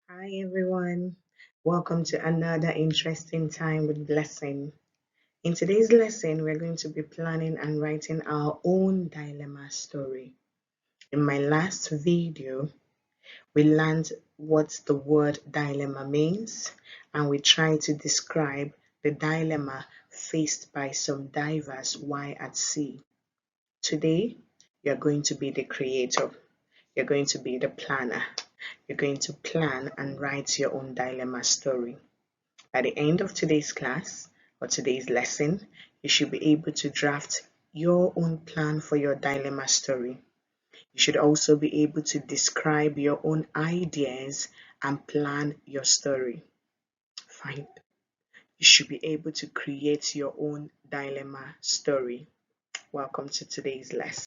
Hi everyone, welcome to another interesting time with Blessing. In today's lesson, we're going to be planning and writing our own dilemma story. In my last video, we learned what the word dilemma means and we tried to describe the dilemma faced by some divers while at sea. Today, you're going to be the creator, you're going to be the planner. You're going to plan and write your own dilemma story. At the end of today's class or today's lesson, you should be able to draft your own plan for your dilemma story. You should also be able to describe your own ideas and plan your story. Fine. You should be able to create your own dilemma story. Welcome to today's lesson.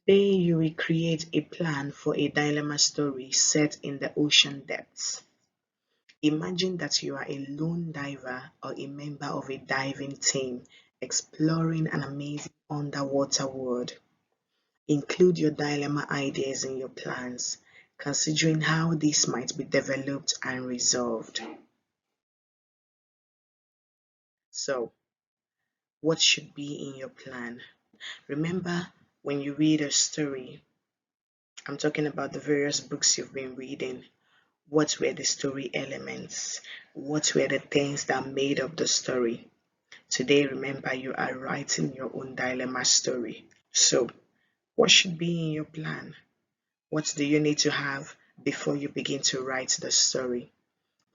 Today, you will create a plan for a dilemma story set in the ocean depths. Imagine that you are a lone diver or a member of a diving team exploring an amazing underwater world. Include your dilemma ideas in your plans, considering how this might be developed and resolved. So, what should be in your plan? Remember, when you read a story, I'm talking about the various books you've been reading. What were the story elements? What were the things that made up the story? Today, remember, you are writing your own dilemma story. So, what should be in your plan? What do you need to have before you begin to write the story?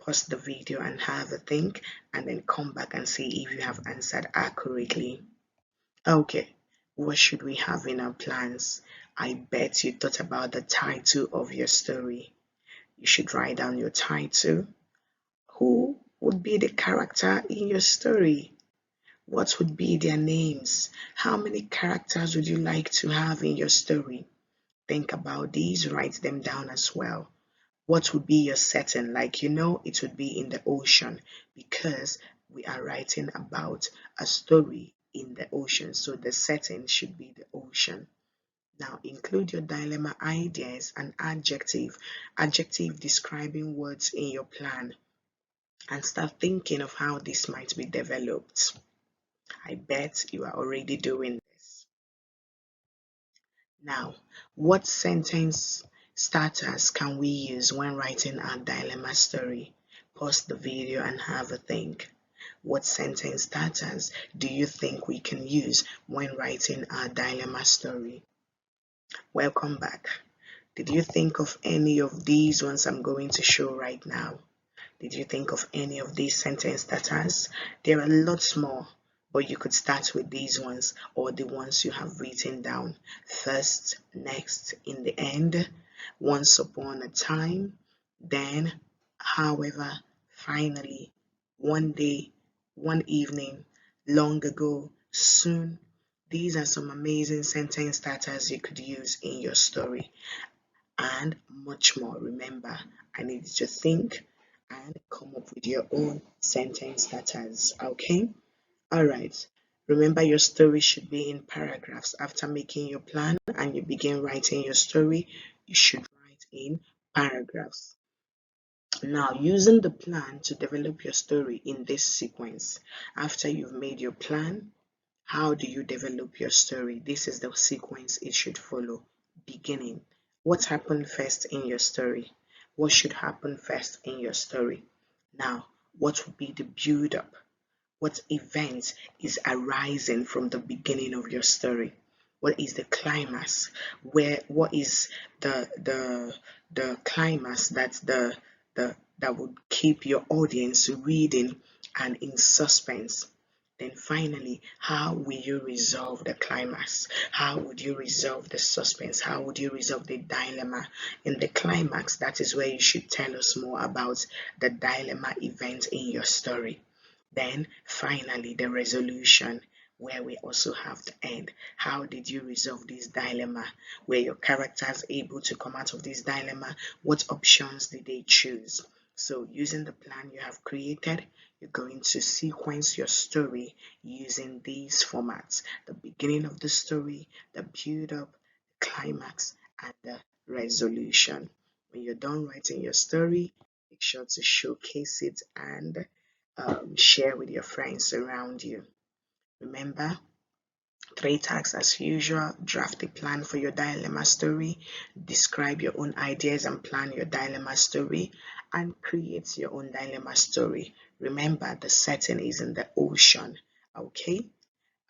Pause the video and have a think, and then come back and see if you have answered accurately. Okay, what should we have in our plans? I bet you thought about the title of your story. You should write down your title. Who would be the character in your story? What would be their names? How many characters would you like to have in your story? Think about these, write them down as well. What would be your setting? Like, it would be in the ocean because we are writing about a story in the ocean. So the setting should be the ocean. Now include your dilemma ideas and adjective describing words in your plan and start thinking of how this might be developed. I bet you are already doing this. Now, what sentence starters can we use when writing our dilemma story? Pause the video and have a think. What sentence starters do you think we can use when writing our dilemma story? Welcome back. Did you think of any of these ones I'm going to show right now? Did you think of any of these sentence starters? There are lots more, but you could start with these ones or the ones you have written down. First, next, in the end, once upon a time, then, however, finally, one day, one evening, long ago, soon. These are some amazing sentence starters you could use in your story and much more. Remember, I need you to think and come up with your own sentence starters. Okay? All right. Remember, your story should be in paragraphs. After making your plan and you begin writing your story, you should write in paragraphs. Now, using the plan to develop your story in this sequence. After you've made your plan, how do you develop your story? This is the sequence it should follow. Beginning. What happened first in your story? What should happen first in your story? Now, what would be the build up? What event is arising from the beginning of your story? What is the climax? What is the climax that would keep your audience reading and in suspense? Then finally, how will you resolve the climax? How would you resolve the suspense? How would you resolve the dilemma? In the climax, that is where you should tell us more about the dilemma event in your story. Then finally, the resolution, where we also have the end. How did you resolve this dilemma? Were your characters able to come out of this dilemma? What options did they choose? So using the plan you have created, you're going to sequence your story using these formats: the beginning of the story, the build up, the climax, and the resolution. When you're done writing your story, make sure to showcase it and share with your friends around you. Remember, 3 tasks as usual: draft a plan for your dilemma story, describe your own ideas and plan your dilemma story, and create your own dilemma story. Remember, the setting is in the ocean. Okay?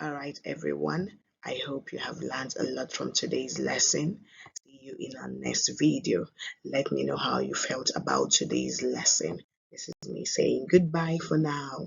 Alright, everyone. I hope you have learned a lot from today's lesson. See you in our next video. Let me know how you felt about today's lesson. This is me saying goodbye for now.